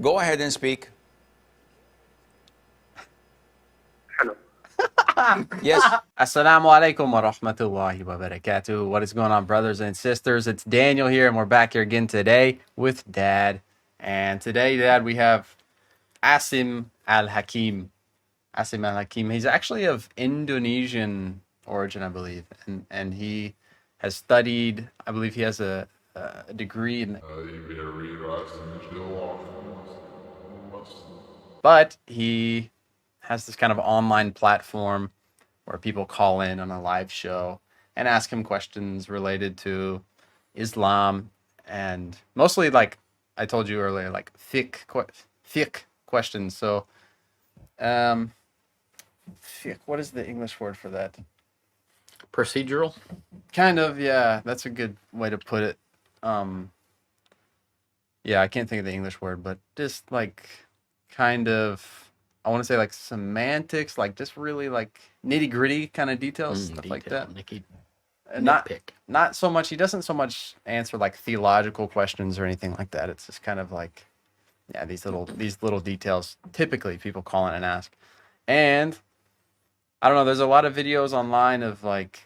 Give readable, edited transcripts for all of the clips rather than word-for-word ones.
Go ahead and speak. Hello. Yes. Assalamu alaikum wa rahmatullahi wa barakatuh. What is going on, brothers and sisters? It's Daniel here, and we're back here again today with Dad. And today, Dad, we have Asim Al-Hakeem. Asim Al-Hakeem. He's actually of Indonesian origin, I believe. And he has studied, I believe he has a degree in... But he has this kind of online platform where people call in on a live show and ask him questions related to Islam and mostly, like I told you earlier, like fiqh questions. So, fiqh, what is the English word for that? Procedural? Kind of, yeah. That's a good way to put it. Yeah, I can't think of the English word, but just like kind of, I want to say like semantics, like just really like nitty gritty kind of details, stuff like that. Not so much. He doesn't so much answer like theological questions or anything like that. It's just kind of like, yeah, these little details. Typically, people call in and ask, and I don't know. There's a lot of videos online of like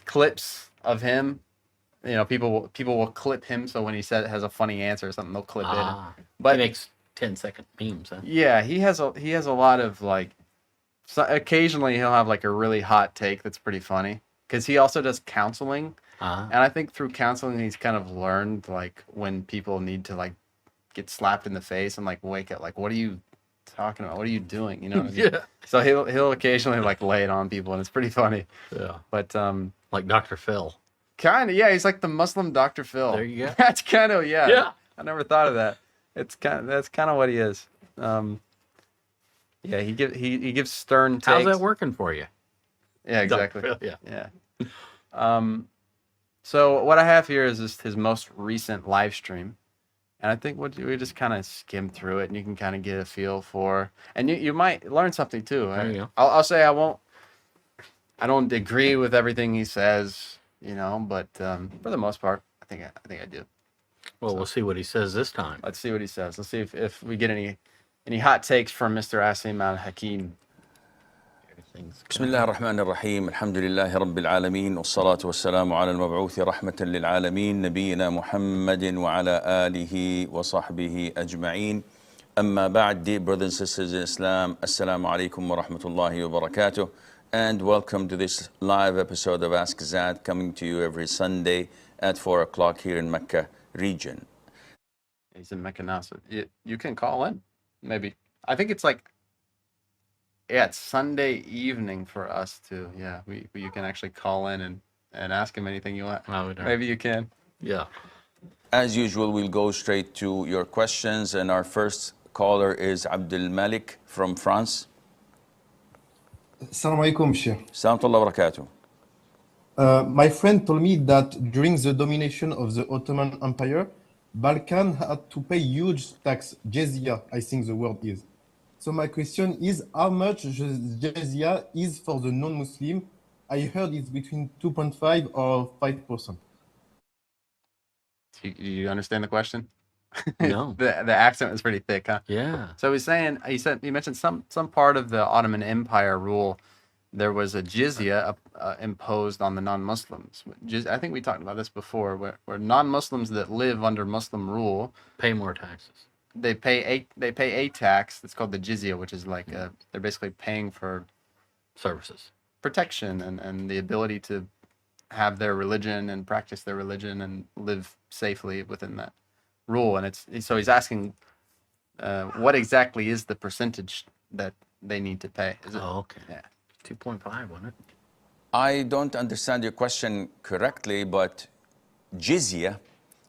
clips of him. You know, people will clip him, so when he has a funny answer or something, they'll clip it. But he makes 10-second memes, huh? Yeah, he has a lot of like. So occasionally he'll have like a really hot take that's pretty funny because he also does counseling, and I think through counseling he's kind of learned like when people need to like get slapped in the face and like wake up, like what are you talking about? What are you doing? You know? What I mean? Yeah. So he'll occasionally like lay it on people, and it's pretty funny. Yeah. But like Dr. Phil. Kind of, yeah. He's like the Muslim Dr. Phil. There you go. That's kind of, yeah. Yeah. I never thought of that. That's kind of what he is. Yeah, he gives stern takes. How's that working for you? Yeah, exactly. Dr. Phil, yeah. So what I have here is just his most recent live stream, and I think we just kind of skim through it, and you can kind of get a feel for, and you might learn something too. There you go. I'll say I don't agree with everything he says, you know, but for the most part, I think I do. Well, we'll see what he says this time. Let's see what he says. Let's see if we get any hot takes from Mr. Asim Al-Hakeem. بسم الله الرحمن الرحيم الحمد لله رب العالمين والصلاة والسلام على المبعوث رحمة للعالمين نبينا محمد وعلى آله وصحبه أجمعين أما بعد. Dear brothers and sisters in Islam, Assalamu alaikum wa rahmatullahi wa barakatuh, and welcome to this live episode of Ask Zad, coming to you every Sunday at 4 o'clock here in Mecca region. He's in Mecca now, so you can call in, maybe. I think it's like, yeah, it's Sunday evening for us too. Yeah, you can actually call in and ask him anything you want. Maybe you can. Yeah. As usual, we'll go straight to your questions, and our first caller is Abdul Malik from France. Assalamu alaikum, Sheikh. Assalamu wa barakatuh. My friend told me that during the domination of the Ottoman Empire, Balkan had to pay huge tax, jizya, I think the word is. So my question is, how much jizya is for the non-Muslim? I heard it's between 2.5 or 5%. Do you understand the question? No. The accent was pretty thick, huh? Yeah. So he mentioned some part of the Ottoman Empire rule. There was a jizya imposed on the non-Muslims. I think we talked about this before, where non-Muslims that live under Muslim rule pay more taxes. They pay a tax. It's called the jizya, which is like they're basically paying for services, protection, and the ability to have their religion and practice their religion and live safely within that rule. And so he's asking, what exactly is the percentage that they need to pay? Is it, okay. Yeah. 2.5, wasn't it? I don't understand your question correctly, but jizya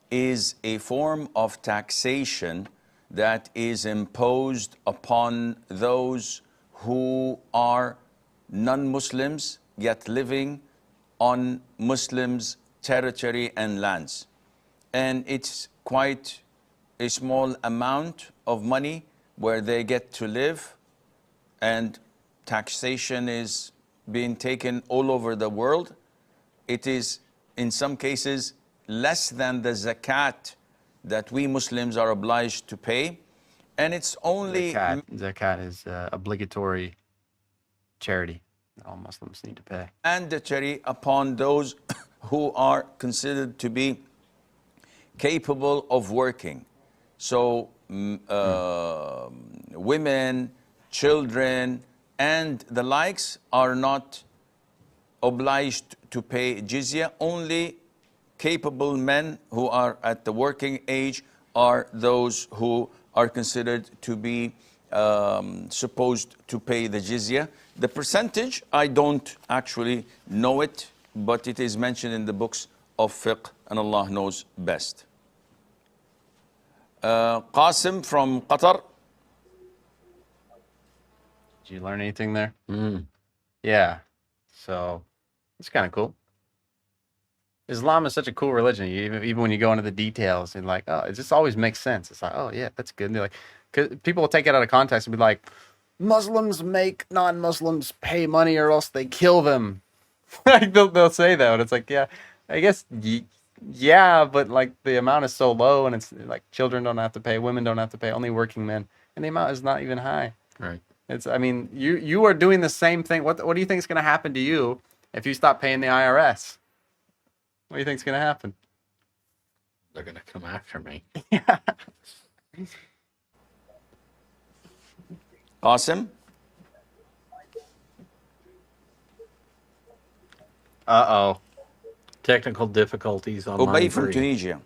is a form of taxation that is imposed upon those who are non-Muslims yet living on Muslims' territory and lands. And it's quite a small amount of money where they get to live, and taxation is being taken all over the world. It is, in some cases, less than the zakat that we Muslims are obliged to pay. And it's only Zakat is obligatory charity that all Muslims need to pay. mandatory upon those who are considered to be capable of working. So women, children, and the likes are not obliged to pay jizya. Only capable men who are at the working age are those who are considered to be supposed to pay the jizya. The percentage, I don't actually know it, but it is mentioned in the books of fiqh, and Allah knows best. Qasim from Qatar. Did you learn anything there? Mm. Yeah. So it's kind of cool. Islam is such a cool religion. Even when you go into the details, and like, oh, it just always makes sense. It's like, oh yeah, that's good. And they're like, cause people will take it out of context and be like, Muslims make non-Muslims pay money or else they kill them. Like they'll say that, and it's like, yeah, I guess, yeah, but like the amount is so low, and it's like children don't have to pay, women don't have to pay, only working men, and the amount is not even high. Right. It's, I mean, you are doing the same thing. What do you think is going to happen to you if you stop paying the IRS? What do you think is going to happen? They're gonna come after me. Qasim. Uh-oh. Technical difficulties on Ubay line from 3. Tunisia.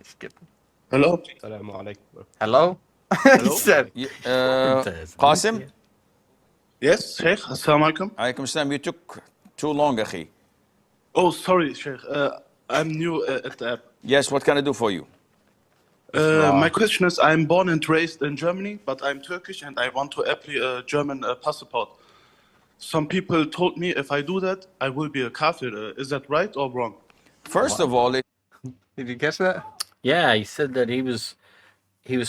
Skip. Hello. Hello? He said, Qasim. Yes, Sheikh. Assalamu alaikum. Alaikum salam. You took too long, akhi. Oh, sorry, Sheikh. I'm new at the app. Yes, what can I do for you? My question is, I'm born and raised in Germany, but I'm Turkish and I want to apply a German passport. Some people told me if I do that, I will be a kafir. Is that right or wrong? First of all, did you catch that? Yeah, he said that he was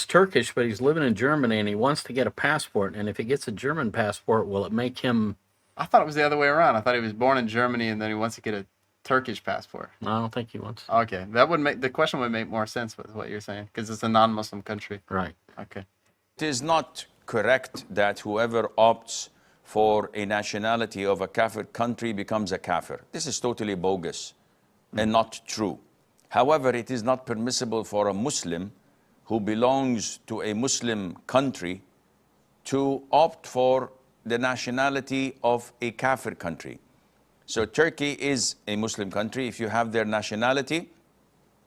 Turkish, but he's living in Germany and he wants to get a passport. And if he gets a German passport, will it make him? I thought it was the other way around. I thought he was born in Germany and then he wants to get a Turkish passport. I don't think he wants. Okay, that would make the question would make more sense with what you're saying because it's a non-Muslim country. Right. Okay. it is not correct that whoever opts for a nationality of a kafir country becomes a kafir. This is totally bogus and not true. However, it is not permissible for a Muslim who belongs to a Muslim country to opt for the nationality of a kafir country. So Turkey is a Muslim country. If you have their nationality,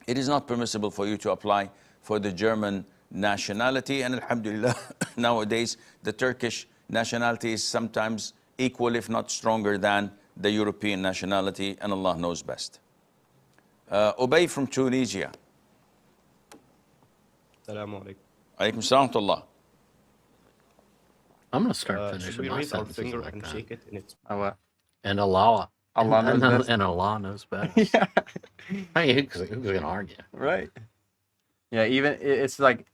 it is not permissible for you to apply for the German nationality. And alhamdulillah, nowadays, the Turkish nationality is sometimes equal, if not stronger, than the European nationality, and Allah knows best. Ubay from Tunisia. Assalamu alaikum. Alaykum salam wa rahmatullah. I'm gonna start Should finishing we my raise our sentences finger like and that. shake it in its Oh, what? And Allah. Allah knows best. And Allah knows best. Yeah. Hey, who's gonna argue? Right. Yeah, even it's like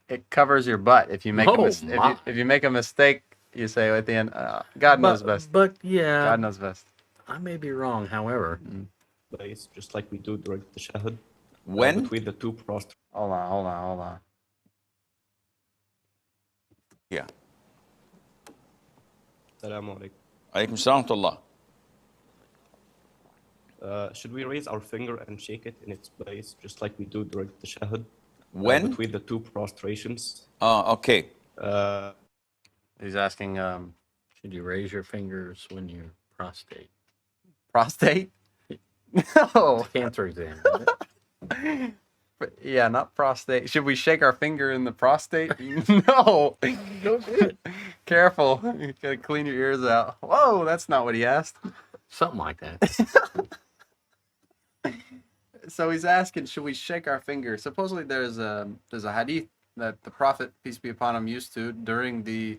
it covers your butt if you make Oh, if you make a mistake, you say at the end, God knows best. But yeah, God knows best. I may be wrong. However, place, just like we do during the shahad. When? Between the two prostrate. Hold on. Yeah. Assalamu alaikum. Alaykum salam wa rahmatullah. Should we raise our finger and shake it in its place, just like we do during the shahad? When? Between the two prostrations. Okay. He's asking, should you raise your fingers when you prostate? prostate? No. Cancer exam. Yeah, not prostate. Should we shake our finger in the prostate? No. Don't do it. Careful. You gotta clean your ears out. Whoa, that's not what he asked. Something like that. So he's asking, should we shake our finger? Supposedly there's a hadith that the Prophet, peace be upon him, used to during the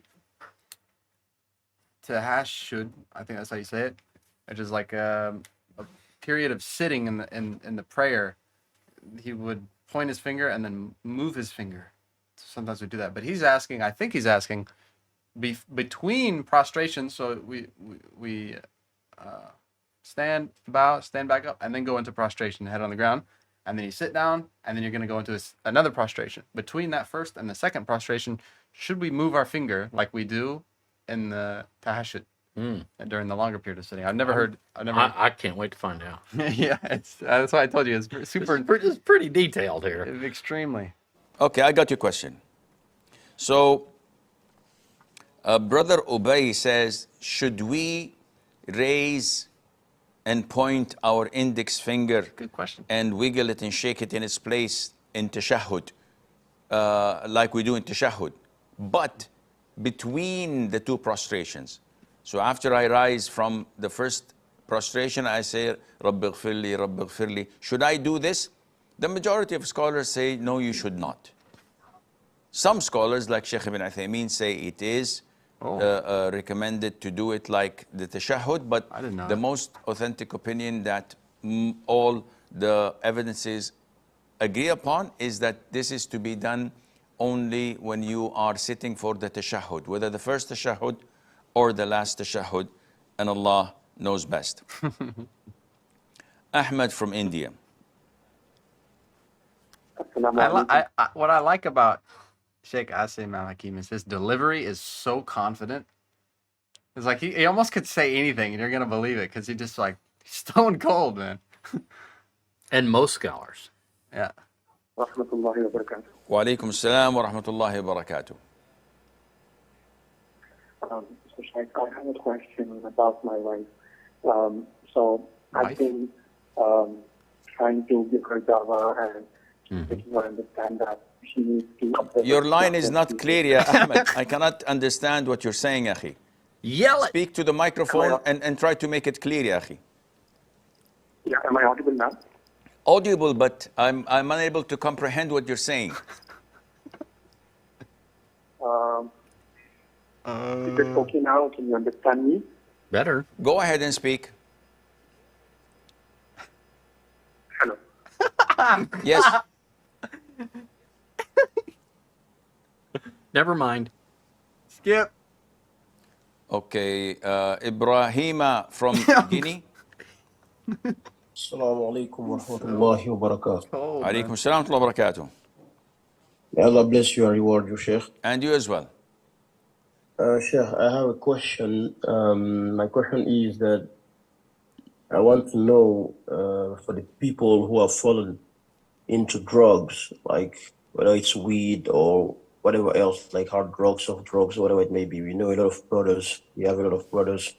tahashshud, I think that's how you say it, which is like a period of sitting in the prayer. He would point his finger and then move his finger. Sometimes we do that, but he's asking, I think he's asking, between prostrations, so we stand, bow, stand back up, and then go into prostration, head on the ground. and then you sit down, and then you're going to go into another prostration. Between that first and the second prostration, should we move our finger like we do in the tahajjud during the longer period of sitting? I've never heard. I can't wait to find out. Yeah, that's why I told you it's super. It's pretty detailed here. Extremely. Okay, I got your question. So, Brother Ubay says, should we raise and point our index finger Good question. and wiggle it and shake it in its place in tashahhud, like we do in tashahhud, but between the two prostrations? So after I rise from the first prostration, I say, Rabbi ghfirli, Rabbi ghfirli. Should I do this? The majority of scholars say, no, you should not. Some scholars, like Sheikh Ibn Uthaymeen, say it is recommended to do it like the tashahhud, but the most authentic opinion that all the evidences agree upon is that this is to be done only when you are sitting for the tashahhud, whether the first tashahhud or the last tashahhud, and Allah knows best. Ahmed from India. What I like about Sheikh Asim Al-Hakeem is his delivery is so confident. It's like he almost could say anything and you're going to believe it because he just like stone cold, man. And most scholars. Yeah. Wa alaikum assalam wa rahmatullahi wa barakatuh. So Sheikh, I have a question about my wife. I've been trying to give her dawah and making her understand that she needs to... Your line is not clear, ya Ahmed. I cannot understand what you're saying, Akhi. Yell it! Speak to the microphone and try to make it clear, ya Akhi. Yeah, am I audible now? Audible, but I'm unable to comprehend what you're saying. Is it okay now? Can you understand me? Better. Go ahead and speak. Hello. Yes. Never mind. Skip. Okay. Ibrahima from Guinea. Assalamu alaikum wa rahmatullahi wa barakatuh. Alaikum assalam wa barakatuh. May Allah bless you and reward you, Sheikh. And you as well. Sheikh, I have a question. My question is that I want to know for the people who have fallen into drugs, like whether it's weed or whatever else, like hard drugs, soft drugs, whatever it may be. We know a lot of brothers, we have a lot of brothers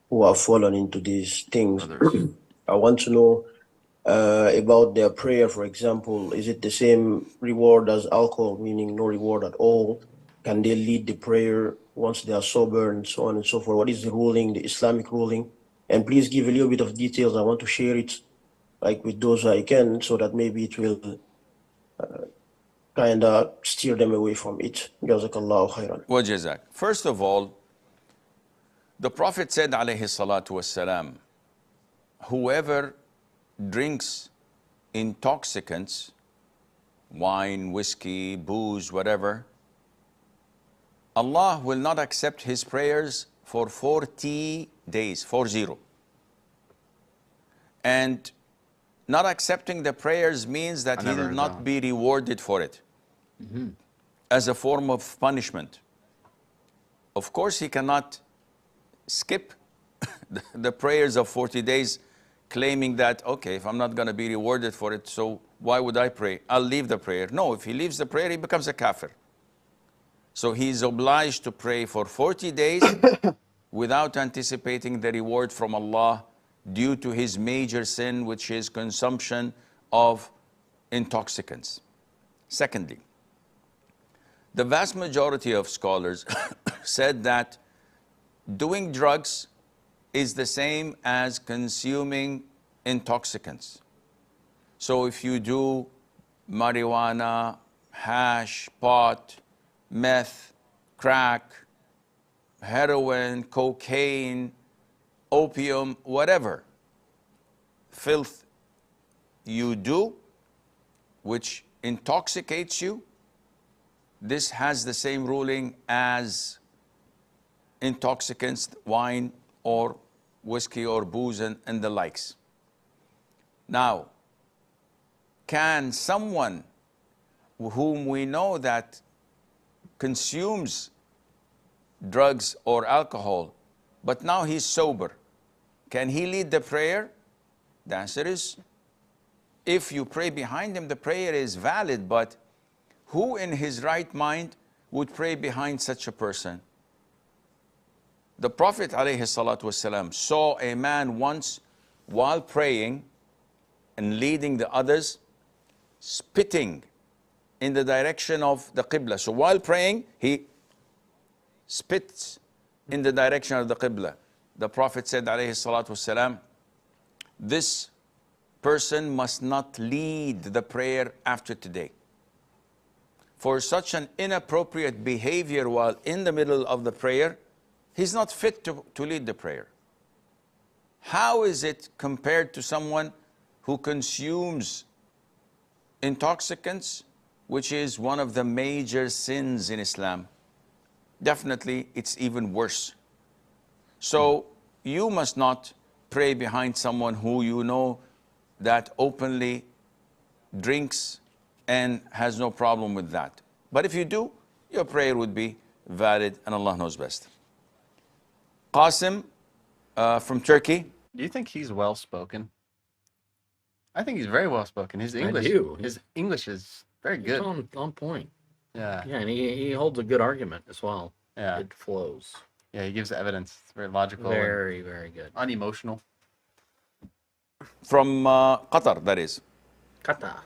who have fallen into these things. I want to know about their prayer, for example. Is it the same reward as alcohol, meaning no reward at all? Can they lead the prayer once they are sober and so on and so forth? What is the ruling, the Islamic ruling? And please give a little bit of details. I want to share it like with those I can, so that maybe it will kind of steer them away from it. Jazakallahu khairan. Wa jazak. First of all, the Prophet said, alayhi salatu wassalam, whoever drinks intoxicants, wine, whiskey, booze, whatever, Allah will not accept his prayers for 40 days, 40. And not accepting the prayers means that he will not be rewarded for it as a form of punishment. Of course, he cannot skip the prayers of 40 days claiming that, okay, if I'm not going to be rewarded for it, so why would I pray? I'll leave the prayer. No, if he leaves the prayer, he becomes a kafir. So he's obliged to pray for 40 days without anticipating the reward from Allah due to his major sin, which is consumption of intoxicants. Secondly, the vast majority of scholars said that doing drugs is the same as consuming intoxicants. So if you do marijuana, hash, pot, meth, crack, heroin, cocaine, opium, whatever filth you do, which intoxicates you, this has the same ruling as intoxicants, wine or whiskey or booze and the likes. Now, can someone whom we know that consumes drugs or alcohol, but now he's sober, can he lead the prayer? The answer is, if you pray behind him, the prayer is valid, but who in his right mind would pray behind such a person? The Prophet ﷺ saw a man once while praying and leading the others, spitting in the direction of the Qibla. So while praying, he spits in the direction of the Qibla. The Prophet said, ﷺ, this person must not lead the prayer after today. For such an inappropriate behavior while in the middle of the prayer, he's not fit to lead the prayer. How is it compared to someone who consumes intoxicants, which is one of the major sins in Islam? Definitely, it's even worse. So you must not pray behind someone who you know that openly drinks and has no problem with that. But if you do, your prayer would be valid, and Allah knows best. Qasim from Turkey. Do you think he's well spoken? I think he's very well spoken. His English, his English is very good. It's on point. Yeah. Yeah, and he holds a good argument as well. Yeah. It flows. Yeah, he gives evidence. It's very logical. Very, very good. Unemotional. From Qatar, that is. Qatar.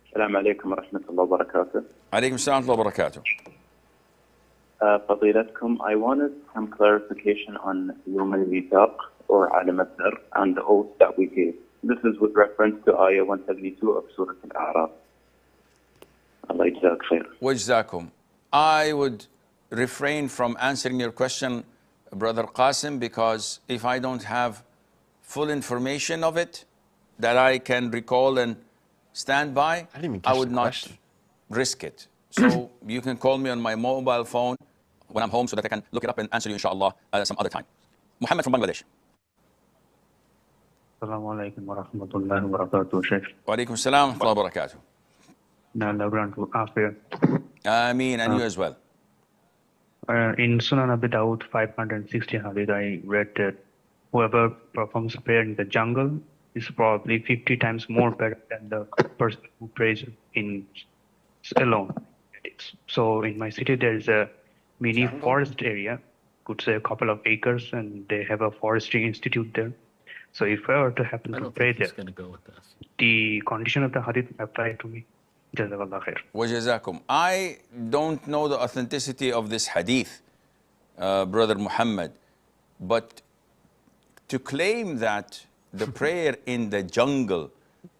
السلام عليكم ورحمة الله وبركاته. عليكم السلام ورحمة الله وبركاته. فضيلتكم, I wanted some clarification on يوم الميثاق or علم الذر and the oath that we gave. This is with reference to Ayah 172 of Surah Al-A'raf. Allah يجزاك خير. وجزاكم. I would refrain from answering your question, Brother Qasim, because if I don't have full information of it that I can recall and stand by, I would not risk it. So you can call me on my mobile phone when I'm home so that I can look it up and answer you, inshallah, some other time. Muhammad from Bangladesh. Assalamu alaikum wa rahmatullahi wa barakatuh, Sheikh. Wa alaikum assalam wa rahmatullahi wa barakatuh. Now, Labran to Afir. Ameen, and you as well. In Sunan Abi Dawud 560 Hadith, I read that whoever performs prayer in the jungle is probably 50 times more better than the person who prays in alone. So in my city, there is a mini forest area, could say a couple of acres, and they have a forestry institute there. So if I were to happen to pray there, the condition of the hadith applied to me. Jazakallah khair. Wajazakum. I don't know the authenticity of this hadith, Brother Muhammad, but to claim that the prayer in the jungle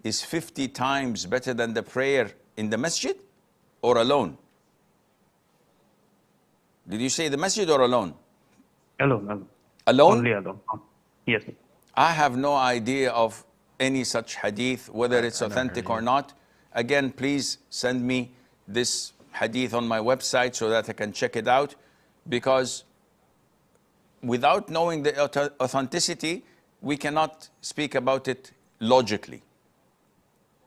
is 50 times better than the prayer in the masjid or alone? Did you say the masjid or alone? Alone. Alone? Only alone. Yes. I have no idea of any such hadith, whether it's authentic or not. Again, please send me this hadith on my website so that I can check it out, because without knowing the authenticity, we cannot speak about it logically.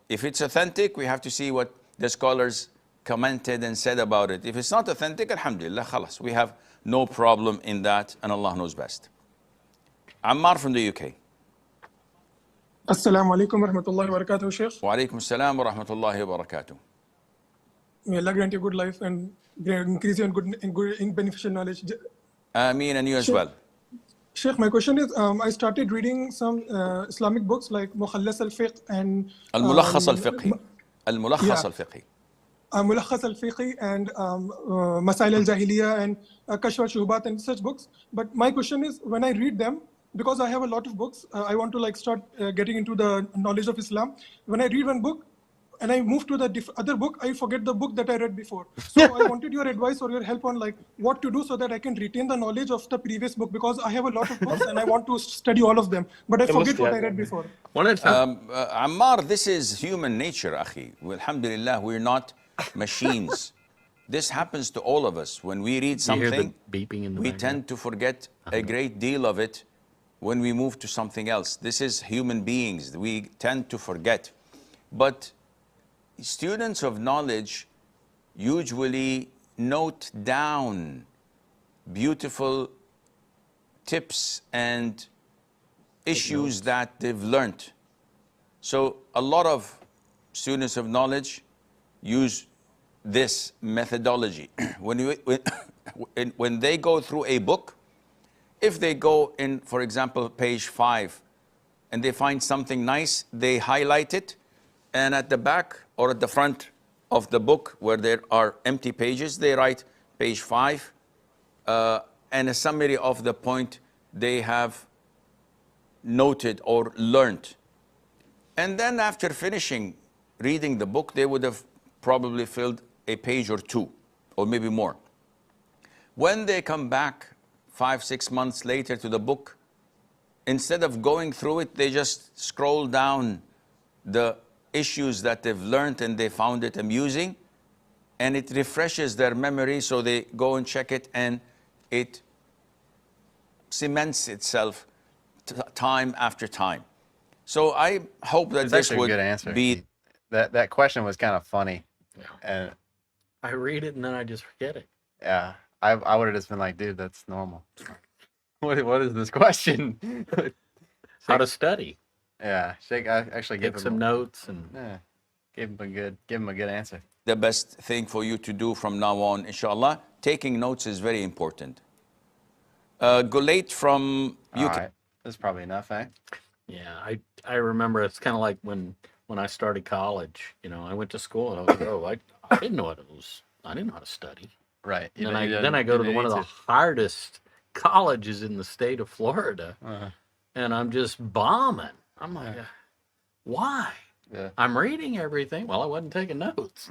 If it's authentic, we have to see what the scholars commented and said about it. If it's not authentic, alhamdulillah, khalas. We have no problem in that, and Allah knows best. Ammar from the UK. Assalamu alaikum wa rahmatullahi wa barakatuh, Sheikh. Wa alaikum assalam wa rahmatullahi wa barakatuh. May Allah grant you good life and increase you in beneficial knowledge. Ameen, and you as well. Sheikh, my question is, I started reading some Islamic books like Mukhallas al-Fiqh and Al-Mulakhas al-Fiqhi. Al-Mulakhas al-Fiqhi. Mulakhas al-Fiqhi and Masail al-Jahiliyyah and Kashf al-Shubuhat and such books. But my question is, when I read them, because I have a lot of books, I want to start getting into the knowledge of Islam. When I read one book and I move to the other book, I forget the book that I read before. So I wanted your advice or your help on what to do so that I can retain the knowledge of the previous book, because I have a lot of books and I want to study all of them, but I forget what I read before. Ammar, this is human nature, akhi. Alhamdulillah, we're not machines. This happens to all of us. When we read something, we tend to forget a great deal of it when we move to something else. This is human beings. We tend to forget. But students of knowledge usually note down beautiful tips and issues that they've learned. So a lot of students of knowledge use this methodology. When they go through a book, if they go in, for example, page 5, and they find something nice, they highlight it, and at the back or at the front of the book where there are empty pages, they write page 5 and a summary of the point they have noted or learned. And then after finishing reading the book, they would have probably filled a page or 2, or maybe more. When they come back 5-6 months later to the book, instead of going through it, they just scroll down the issues that they've learned and they found it amusing, and it refreshes their memory, so they go and check it, and it cements itself time after time. So I hope that this would a good answer. be... That question was kind of funny. Yeah. And I read it and then I just forget it. yeah, I would have just been like, dude, that's normal. What is this question? How to study. Yeah, Sheikh, I actually Take gave some him notes and give him a good answer. The best thing for you to do from now on, inshallah. Taking notes is very important. Gulate from UK. All right, that's probably enough, eh? yeah, I remember it's kind of like when I started college. You know, I went to school and I was like, oh, I didn't know what it was. I didn't know how to study. Right. And then I go to one of the hardest colleges in the state of Florida, and I'm just bombing. I'm like, why? Yeah. I'm reading everything. Well, I wasn't taking notes.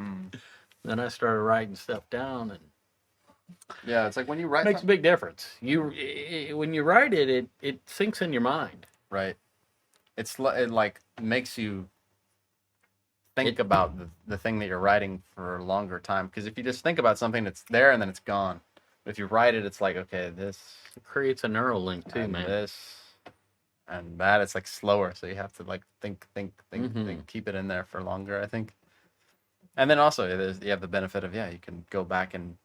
Then I started writing stuff down, and Yeah, it's like when you write. it makes a big difference. When you write it, it sinks in your mind. Right. It like makes you think about the thing that you're writing for a longer time. Because if you just think about something that's there and then it's gone. But if you write it, it's like, okay, this It creates a neural link too, and man. this and that. It's like slower, so you have to like think, keep it in there for longer, I think. And then also, you have the benefit of you can go back and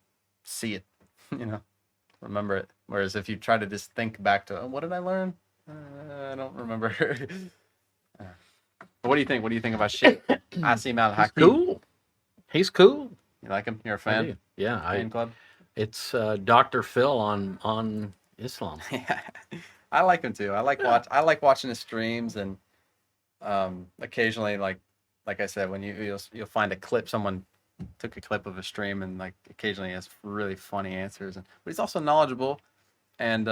see it, remember it. Whereas if you try to just think back to, what did I learn? I don't remember. What do you think? What do you think about Sheikh Asim Al-Hakeem? Cool. He's cool. You like him? You're a I fan? do. Yeah, Fan club? It's Dr. Phil on Islam. Yeah, I like him too. I like watching his streams, and occasionally, like I said, when you'll find a clip, someone took a clip of a stream, and like occasionally he has really funny answers, but he's also knowledgeable, and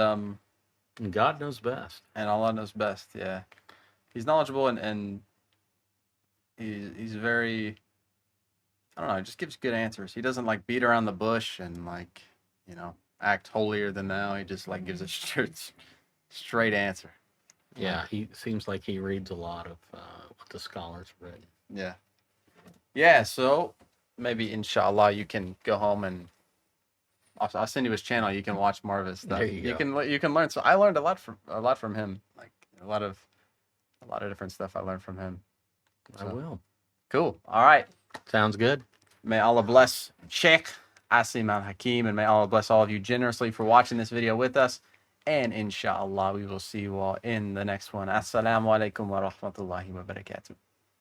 God knows best, and Allah knows best. Yeah, he's knowledgeable, and he's very, I don't know, he just gives good answers. He doesn't like beat around the bush and like, act holier than thou. He just like gives a straight answer. Yeah, he seems like he reads a lot of what the scholars read. Yeah. Yeah, so maybe inshallah you can go home and I'll send you his channel. You can watch more of his stuff. There you go. You can learn. So I learned a lot from him. Like a lot of different stuff I learned from him. I will. Cool. All right. Sounds good. May Allah bless Sheikh Asim Al-Hakeem, and may Allah bless all of you generously for watching this video with us. And inshallah, we will see you all in the next one. Assalamu alaikum wa rahmatullahi wa barakatuh.